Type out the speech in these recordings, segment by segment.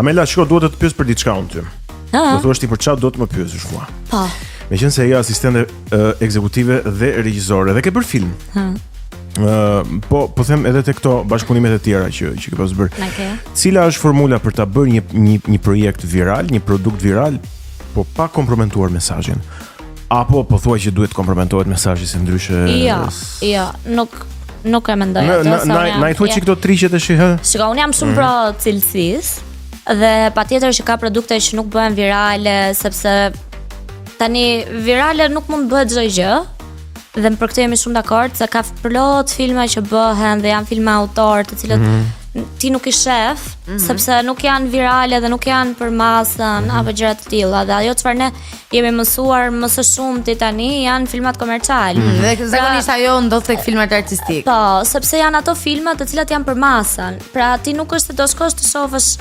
Amela, shiko, duhet të të pyes për diçka unë ty. Do thuash ti për çfarë do të më pyesësh mua? Po. Meqense je asistente ekzekutive dhe regjizore dhe ke bërë film. Po them edhe te këto bashkëpunimet e tjera që ke pas bërë. Cila është formula për ta bërë një projekt viral, një produkt viral, po pa kompromentuar mesazhin? Apo po thua që duhet të kompromentohet mesazhi se ndryshe? Jo, nuk e mendoj atë. Na i thuaj çik këto triqet e shihë. Shiko, unë jam shumë pro cilësisë dhe patjetër që ka produkte që nuk bëhen virale sepse tani virale nuk mund të bëhet çdo gjë. Dhe për këtë jemi shumë dakord se ka plot filma që bëhen dhe janë filma autor të cilët ti nuk i shef sepse nuk janë virale dhe nuk janë për masën apo gjëra të tilla dhe ajo çfarë ne jemi mësuar më së shumti tani janë filmat komercial. Dhe zakonisht ajo ndodh tek filmat artistik. Po, sepse janë ato filma të cilat janë për masën. Pra ti nuk është se do shkosh të shohësh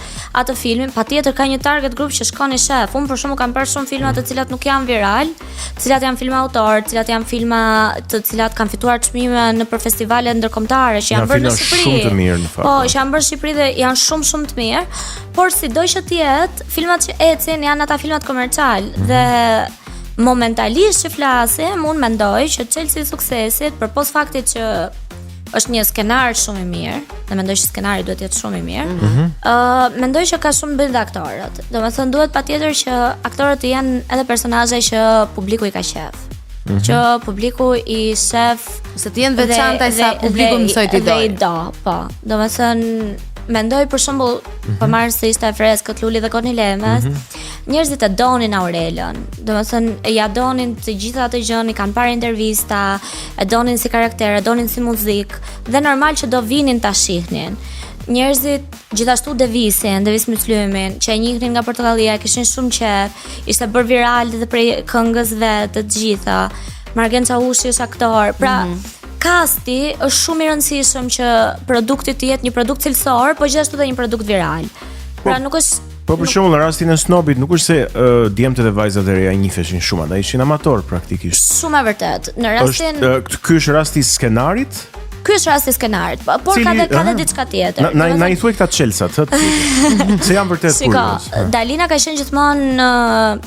atë filmin, patjetër ka një target group që shkon i shef. Unë për shembull kam parë shumë filma të cilat nuk janë viral, të cilat janë filma autor, të cilat janë filma të cilat kanë fituar çmime nëpër festivale ndërkombëtare që janë bërë në Shqipëri. Shumë të mirë në fakt. Po, që janë bërë në Shqipëri dhe janë shumë të mirë, por sido që të jetë, filmat që ecin janë ata filmat komercial dhe momentalisht që flasim, unë mendoj që çelësi i suksesit përpos faktit që është një skenar shumë i mirë, dhe mendoj që skenari duhet të jetë shumë i mirë. Mendoj që ka shumë bëjnë dhe aktorët. Domethënë duhet patjetër që aktorët të jenë edhe personazhe që publiku i ka qef. Që publiku i shef se të jenë veçanta sa publiku mësoj t'i do. Po. Domethënë mendoj për shembull, po marr se ishte e freskët Luli dhe Koni Lemes, njerëzit e donin Aurelën. Domethënë ja donin të gjitha atë gjën, i kanë parë intervista, e donin si karakter, e donin si muzikë dhe normal që do vinin ta shihnin. Njerëzit gjithashtu Devis Myslymin, që e njihnin nga Portokallia, kishin shumë qejf, ishte bërë viral dhe prej këngës vet të gjitha. Margen Çavushi është aktor. Pra kasti është shumë i rëndësishëm që produkti të jetë një produkt cilësor, po gjithashtu edhe një produkt viral. Pra nuk është Po për shembull në rastin e Snobit nuk është se djemtë dhe vajzat e reja i njiheshin shumë, ata ishin amator praktikisht. Shumë e vërtet. Në rastin ky është rasti i skenarit? Ky është rasti i skenarit, por ka dhe diçka tjetër. Na i thuaj këta çelsat, se janë vërtet kurioz. Dalina ka qenë gjithmonë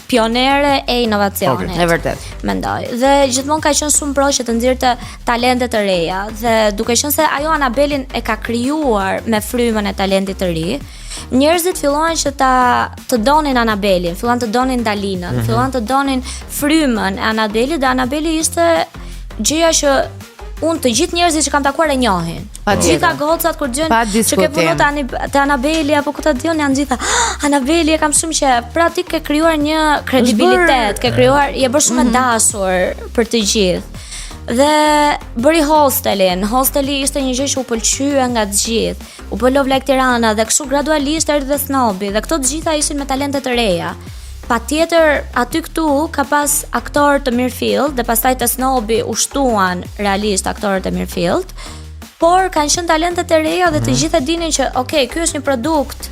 pionere e inovacionit. E vërtet. Mendoj. Dhe gjithmonë ka qenë shumë pro që të nxirrte talente të reja dhe duke qenë se ajo Anabelin e ka krijuar me frymën e talentit të ri, njerëzit filluan që të donin Anabelin, filluan të donin Dalinën, filluan të donin frymën e Anabelit dhe Anabeli ishte gjëja që unë të gjithë njerëzit që kam takuar e njohin. Gjitha gocat kur gjën që ke punu të Anabeli apo ku ta diun janë gjitha Anabeli e kam shumë që pra ti ke krijuar një kredibilitet, ke krijuar, je bërë shumë dashur për të gjithë. Dhe bëri hosteli ishte një gjë që u pëlqye nga të gjithë. U bë Love Like Tirana dhe kështu gradualisht erdhi dhe Snobi dhe këto të gjitha ishin me talente të reja. Patjetër aty këtu ka pas aktorë të mirëfillt dhe pastaj te Snobi u shtuan realisht aktorët e mirëfillt, por kanë qenë talente të reja dhe të gjithë e dinin që okay, ky është një produkt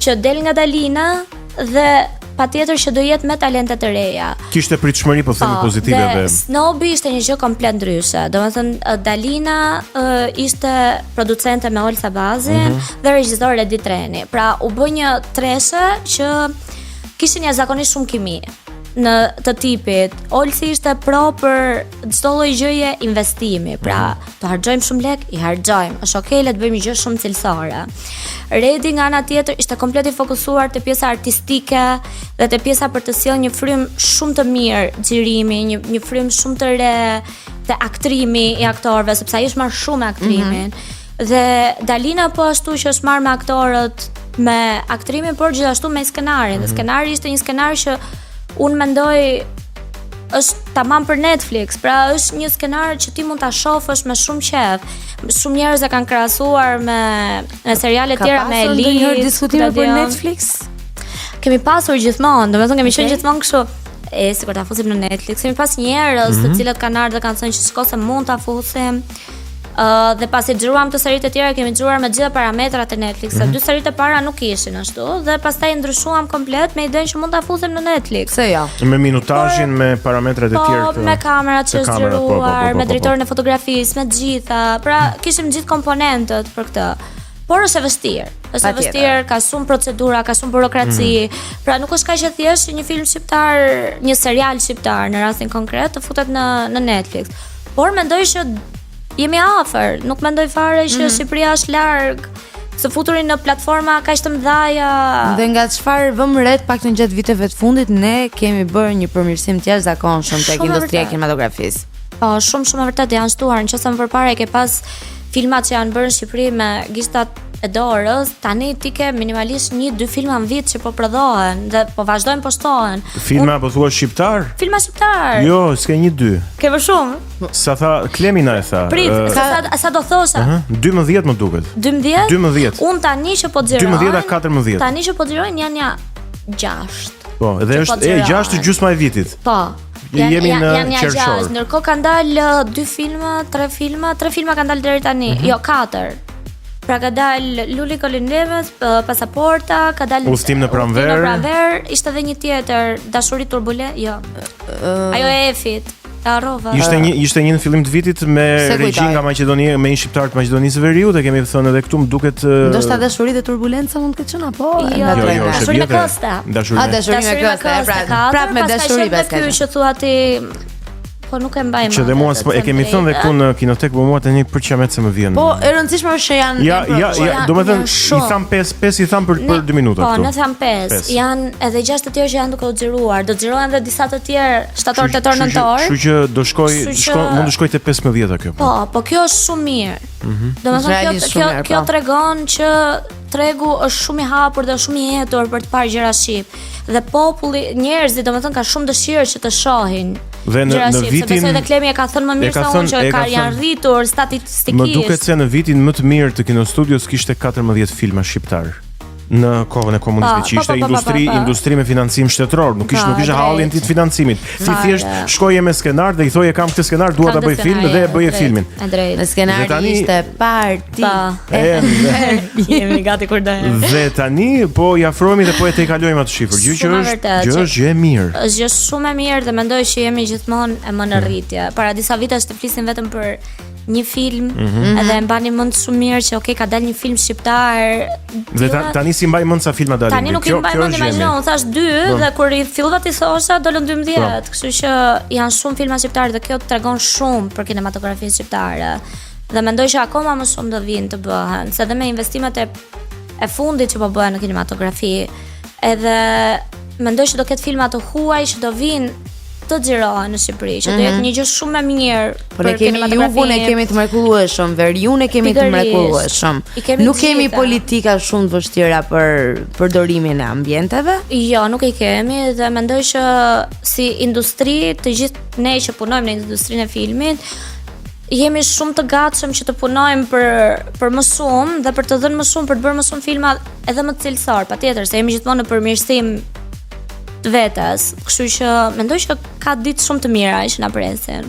që del nga Dalina dhe patjetër që do jetë me talente të reja. Kishte pritshmëri po themi pozitive dhe Snobi ishte një gjë komplet ndryshe. Domethënë Dalina ishte producente me Olsa Bazin dhe regjisor Edi Treni. Pra u bë një treshe që kishin jashtëzakonisht shumë kimi në të tipit. Olsi ishte pro për çdo lloj gjëje investimi. Pra, të harxojmë shumë lek, i harxojmë. Është okay, le të bëjmë një gjë shumë cilësore. Redi nga ana tjetër ishte komplet i fokusuar te pjesa artistike dhe te pjesa për të sjellë një frym shumë të mirë xhirimi, një frym shumë të re te aktrimi i aktorëve, sepse ai është marrë shumë me aktrimin. Dhe Dalina po ashtu që është marrë me aktorët me aktrimin, por gjithashtu me skenarin. Dhe skenari ishte një skenar që unë mendoj është tamam për Netflix. Pra është një skenar që ti mund ta shohësh me shumë qejf. Shumë njerëz e kanë krahasuar me seriale tjera me Elite. Ka pasur ndonjëherë diskutime për Netflix? Kemi pasur gjithmonë, domethënë kemi qenë gjithmonë kështu. Sikur ta fusim në Netflix. Kemi pas njerëz të cilët kanë ardhur dhe kanë thënë që shkose mund ta fusim. Dhe pasi xhiruam të seritë e tjera kemi xhiruar me gjitha parametrat e Netflix. Dy seritë e para nuk ishin ashtu dhe pastaj ndryshuam komplet me idenë që mund ta fusim në Netflix. Se jo. Me minutazhin, me parametrat e tjerë. Po, me kamerat që është xhiruar, me drejtorin e fotografisë, me të gjitha. Pra kishim gjithë komponentët për këtë. Por është e vështirë. Është vështirë, ka shumë procedura, ka shumë burokraci. Pra nuk është kaq e thjeshtë një film shqiptar, një serial shqiptar në rastin konkret të futet në Netflix. Por mendoj që jemi afër, nuk mendoj fare që Shqipëria është larg së futurin në platforma kaq të mëdha. Dhe nga çfarë vëmë re paktën gjatë viteve të fundit, ne kemi bërë një përmirësim të jashtëzakonshëm tek industria e kinematografisë. Po, shumë e vërtet janë shtuar, nëse më përpara ke pas filmat që janë bërë në Shqipëri me gishtat e dorës, tani ti ke minimalisht 1-2 filma në vit që po prodhohen dhe po vazhdojnë po shtohen. Filma po thua shqiptar? Filma shqiptar. Jo, s'ke 1-2. Ke më shumë? Sa tha Klemina e tha. Prit, sa do thosha? 12 më duket. 12? 12. Un tani që po xhiroj. 12 a 14. Tani që po xhirojnë janë ja 6. Po, edhe është 6 gjysma e vitit. Po. Jemi në qershor. Ndërkohë kanë dalë 2 filma, 3 filma kanë dalë deri tani. Jo, 4. Pra ka dalë Luli Kolinevës, Pasaporta, ka dalë Udhtim në pranver. Ishte edhe një tjetër, Dashuri turbulente, jo. Ajo e Efit. Ishte një në fillim të vitit me regjin nga Maqedonia, me një shqiptar të Maqedonisë së Veriut, e kemi thënë edhe këtu, më duket ndoshta Dashuri dhe turbulenca mund të ketë qenë apo? Jo, Dashuri me Kosta. Dashuri me Kosta, prap me dashuri pastaj. Ky që thua ti, po nuk e mbaj më. Që dhe mua e kemi thënë dhe këtu në Kinotek, po mua tani për çamet se më vjen. Po, e rëndësishme është që janë Ja, domethënë i tham 5 i tham për 2 minuta këtu. Po, ne tham 5. Janë edhe 6 të tjerë që janë duke u xhiruar. Do xhirohen edhe disa të tjerë shtator, tetor, nëntor. Kështu që do mund të shkoj te 15-a kjo. Po kjo është shumë mirë. Domethënë kjo tregon që tregu është shumë i hapur dhe shumë i hetur për të parë gjëra shqip. Dhe populli, njerëzit domethënë ka shumë dëshirë që të shohin. Dhe në vitin, sepse edhe Klemi e ka thënë më mirë se unë që janë rritur statistikisht. Më duket se në vitin më të mirë të Kinostudios kishte 14 filma shqiptar në kohën e komunizmit, që ishte industri me financim shtetror, nuk ishte hallin të financimit. Ti thjesht shkoje me skenar dhe i thoje kam këtë skenar, dua ta bëj film dhe e bëje filmin. Në skenar ishte parti. Jemi gati kur do. Dhe tani po i afrohemi dhe po e tejkalojmë atë shifër, gjë është gjë e mirë. Është gjë shumë e mirë dhe mendoj që jemi gjithmonë e më në rritje. Para disa vitesh të flisim vetëm për një film, edhe e mbani mend shumë mirë që ka dalë një film shqiptar. Dhe tani si mbaj mend sa filma dalin. Tani nuk i mbaj mend, imagjino, unë thash 2 dhe kur i fillova ti thosha dolën 12, kështu që janë shumë filma shqiptar dhe kjo tregon shumë për kinematografinë shqiptare. Dhe mendoj që akoma më shumë do vinë të bëhen, se edhe me investimet e fundit që po bëhen në kinematografi, edhe mendoj që do ketë filma të huaj që do vinë të xhirohen në Shqipëri, që do jetë një gjë shumë e mirë për kinematografinë. Ne kemi të mrekullueshëm, Veriun e kemi të mrekullueshëm. Nuk kemi politika shumë të vështira për përdorimin e ambienteve? Jo, nuk i kemi dhe mendoj që si industri, të gjithë ne që punojmë në industrinë e filmit, jemi shumë të gatshëm që të punojmë për më shumë dhe për të dhënë më shumë, për të bërë më shumë filma edhe më të cilësor, patjetër, se jemi gjithmonë në përmirësim të vetes, kështu që mendoj që ka ditë shumë të mira që na presin.